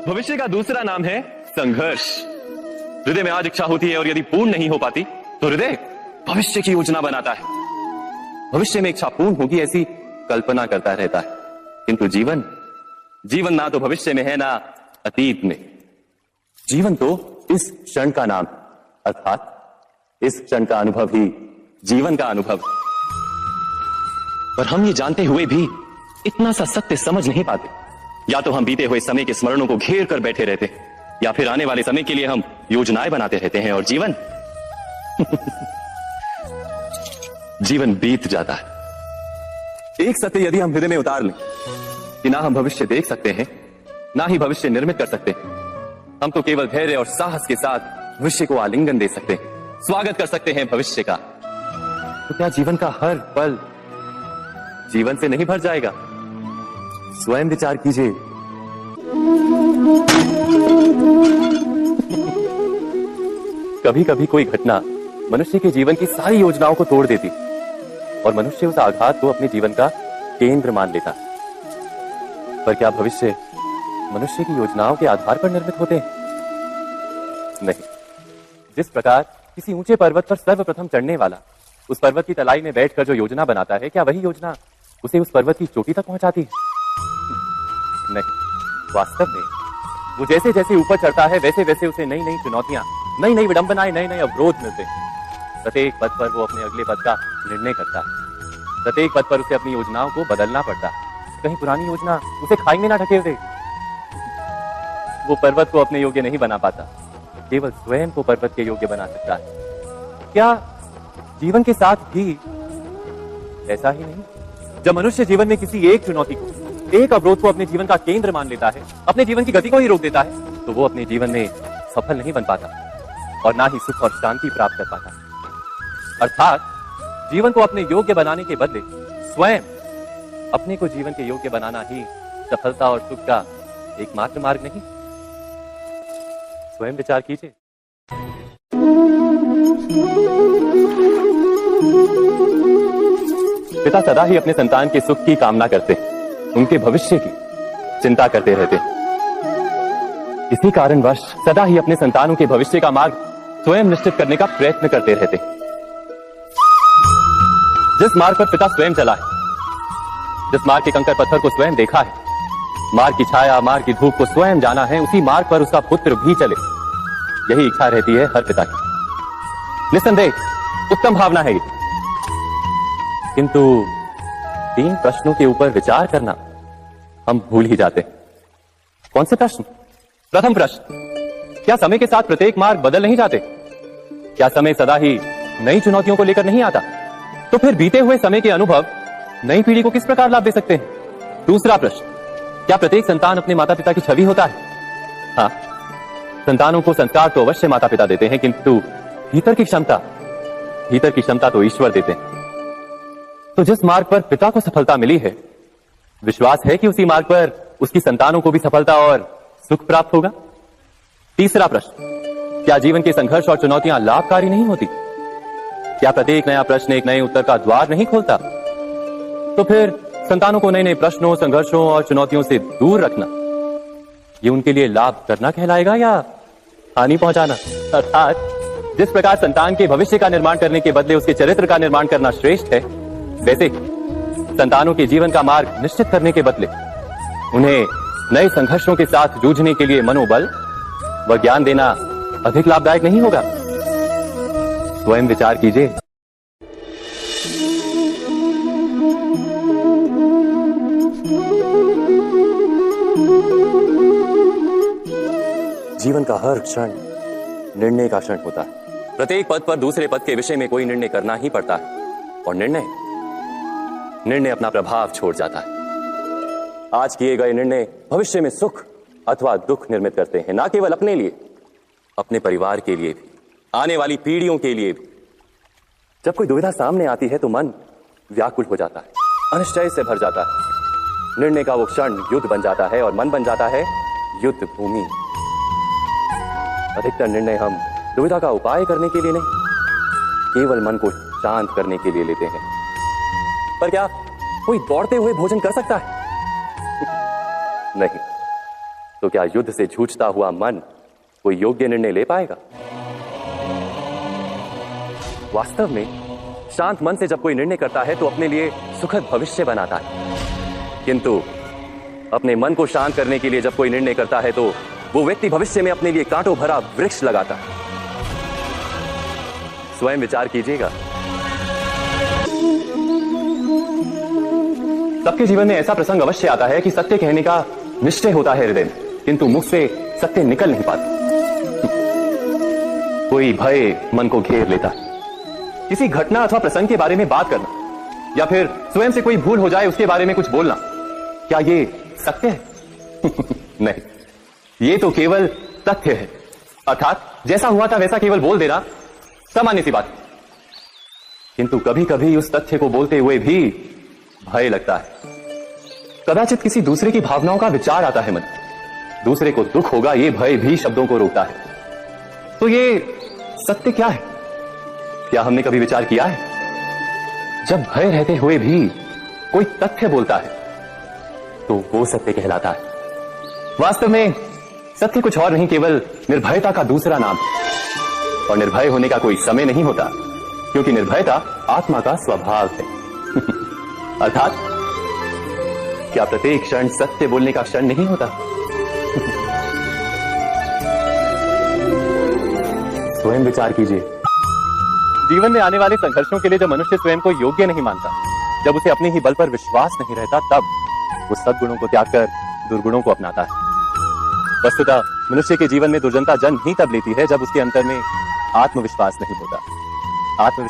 भविष्य का दूसरा नाम है संघर्ष। हृदय में आज इच्छा होती है और यदि पूर्ण नहीं हो पाती तो हृदय भविष्य की योजना बनाता है। भविष्य में इच्छा पूर्ण होगी ऐसी कल्पना करता रहता है, किंतु जीवन ना तो भविष्य में है ना अतीत में। जीवन तो इस क्षण का नाम, अर्थात इस क्षण का अनुभव ही जीवन का अनुभव। पर हम ये जानते हुए भी इतना सा सत्य समझ नहीं पाते। या तो हम बीते हुए समय के स्मरणों को घेर कर बैठे रहते, या फिर आने वाले समय के लिए हम योजनाएं बनाते रहते हैं और जीवन बीत जाता है। एक सत्य यदि हम हृदय में उतार लें कि ना हम भविष्य देख सकते हैं, ना ही भविष्य निर्मित कर सकते हैं, हम तो केवल धैर्य और साहस के साथ भविष्य को आलिंगन दे सकते हैं, स्वागत कर सकते हैं भविष्य का। तो क्या जीवन का हर पल जीवन से नहीं भर जाएगा? स्वयं विचार कीजिए। कभी कभी कोई घटना मनुष्य के जीवन की सारी योजनाओं को तोड़ देती और मनुष्य उस आघात को अपने जीवन का केंद्र मान लेता। पर क्या भविष्य मनुष्य की योजनाओं के आधार पर निर्मित होते हैं? नहीं। जिस प्रकार किसी ऊंचे पर्वत पर सर्वप्रथम चढ़ने वाला उस पर्वत की तलाई में बैठकर जो योजना बनाता है, क्या वही योजना उसे उस पर्वत की चोटी तक पहुंचाती है? नहीं। वास्तव में वो जैसे जैसे ऊपर चढ़ता है वैसे वैसे उसे नई नई चुनौतियां, नई नई विडंबनाएं, नए नए अवरोध मिलते हैं। प्रत्येक पद पर वो अपने अगले पद का निर्णय करता है। प्रत्येक पद पर उसे अपनी योजनाओं को बदलना पड़ता है। कहीं पुरानी योजना उसे खाई में ना ढकेल दे। वो पर्वत को अपने योग्य नहीं बना पाता, केवल स्वयं को पर्वत के योग्य बना सकता है। क्या जीवन के साथ भी ऐसा ही नहीं? जब मनुष्य जीवन में किसी एक चुनौती को, एक अवरोध को अपने जीवन का केंद्र मान लेता है, अपने जीवन की गति को ही रोक देता है, तो वो अपने जीवन में सफल नहीं बन पाता और ना ही सुख और शांति प्राप्त कर पाता। अर्थात जीवन को अपने योग्य बनाने के बदले स्वयं अपने को जीवन के योग्य बनाना ही सफलता और सुख का एकमात्र मार्ग नहीं? स्वयं विचार कीजिए। पिता सदा ही अपने संतान के सुख की कामना करते, उनके भविष्य की चिंता करते रहते। इसी कारणवश सदा ही अपने संतानों के भविष्य का मार्ग स्वयं निश्चित करने का प्रयत्न करते रहते। जिस मार्ग पर पिता स्वयं चला है, जिस मार्ग के कंकर पत्थर को स्वयं देखा है, मार्ग की छाया, मार्ग की धूप को स्वयं जाना है, उसी मार्ग पर उसका पुत्र भी चले, यही इच्छा रहती है हर पिता की। निस्संदेह उत्तम भावना है ये, किंतु 3 प्रश्नों के ऊपर विचार करना हम भूल ही जाते। कौन से प्रश्न? प्रथम प्रश्न, क्या समय के साथ प्रत्येक मार्ग बदल नहीं जाते? क्या समय सदा ही नई चुनौतियों को लेकर नहीं आता? तो फिर बीते हुए समय के अनुभव नई पीढ़ी को किस प्रकार लाभ दे सकते हैं? दूसरा प्रश्न, क्या प्रत्येक संतान अपने माता पिता की छवि होता है? हाँ, संतानों को संस्कार तो अवश्य माता पिता देते हैं, किंतु भीतर की क्षमता तो ईश्वर देते हैं। तो जिस मार्ग पर पिता को सफलता मिली है, विश्वास है कि उसी मार्ग पर उसकी संतानों को भी सफलता और सुख प्राप्त होगा। तीसरा प्रश्न, क्या जीवन के संघर्ष और चुनौतियां लाभकारी नहीं होती? क्या प्रत्येक नया प्रश्न एक नए उत्तर का द्वार नहीं खोलता? तो फिर संतानों को नए नए प्रश्नों, संघर्षों और चुनौतियों से दूर रखना, ये उनके लिए लाभ करना कहलाएगा या हानि पहुंचाना? अर्थात जिस प्रकार संतान के भविष्य का निर्माण करने के बदले उसके चरित्र का निर्माण करना श्रेष्ठ है, वैसे संतानों के जीवन का मार्ग निश्चित करने के बदले उन्हें नए संघर्षों के साथ जूझने के लिए मनोबल व ज्ञान देना अधिक लाभदायक नहीं होगा? स्वयं विचार कीजिए। जीवन का हर क्षण निर्णय का क्षण होता है। प्रत्येक पद पर दूसरे पद के विषय में कोई निर्णय करना ही पड़ता है और निर्णय अपना प्रभाव छोड़ जाता है। आज किए गए निर्णय भविष्य में सुख अथवा दुख निर्मित करते हैं, ना केवल अपने लिए, अपने परिवार के लिए भी, आने वाली पीढ़ियों के लिए भी। जब कोई दुविधा सामने आती है तो मन व्याकुल हो जाता है, अनिश्चय से भर जाता है। निर्णय का वो क्षण युद्ध बन जाता है और मन बन जाता है युद्ध भूमि। अधिकतर निर्णय हम दुविधा का उपाय करने के लिए नहीं, केवल मन को शांत करने के लिए लेते हैं। पर क्या कोई दौड़ते हुए भोजन कर सकता है? नहीं। तो क्या युद्ध से जूझता हुआ मन कोई योग्य निर्णय ले पाएगा? वास्तव में शांत मन से जब कोई निर्णय करता है तो अपने लिए सुखद भविष्य बनाता है, किंतु अपने मन को शांत करने के लिए जब कोई निर्णय करता है तो वो व्यक्ति भविष्य में अपने लिए कांटों भरा वृक्ष लगाता है। स्वयं विचार कीजिएगा। सबके जीवन में ऐसा प्रसंग अवश्य आता है कि सत्य कहने का निश्चय होता है हृदय में, किंतु मुख से सत्य निकल नहीं पाता। कोई भय मन को घेर लेता है। किसी घटना अथवा प्रसंग के बारे में बात करना या फिर स्वयं से कोई भूल हो जाए उसके बारे में कुछ बोलना, क्या ये सत्य है? नहीं, ये तो केवल तथ्य है। अर्थात जैसा हुआ था वैसा केवल बोल देना सामान्य सी बात है। किंतु कभी कभी उस तथ्य को बोलते हुए भी भय लगता है। कदाचित किसी दूसरे की भावनाओं का विचार आता है मन, दूसरे को दुख होगा, ये भय भी शब्दों को रोकता है। तो ये सत्य क्या है? क्या हमने कभी विचार किया है? जब भय रहते हुए भी कोई तथ्य बोलता है तो वो सत्य कहलाता है। वास्तव में सत्य कुछ और नहीं, केवल निर्भयता का दूसरा नाम है। और निर्भय होने का कोई समय नहीं होता, क्योंकि निर्भयता आत्मा का स्वभाव है। अर्थात क्या प्रत्येक क्षण सत्य बोलने का क्षण नहीं होता? स्वयं विचार कीजिए। जीवन में आने वाले संघर्षों के लिए जब मनुष्य स्वयं को योग्य नहीं मानता, जब उसे अपने ही बल पर विश्वास नहीं रहता, तब वो सद्गुणों को त्याग कर दुर्गुणों को अपनाता है। वस्तुतः मनुष्य के जीवन में दुर्जनता जन्म ही तब लेती है जब उसके अंतर में आत्मविश्वास नहीं होता। आत्मविश्वास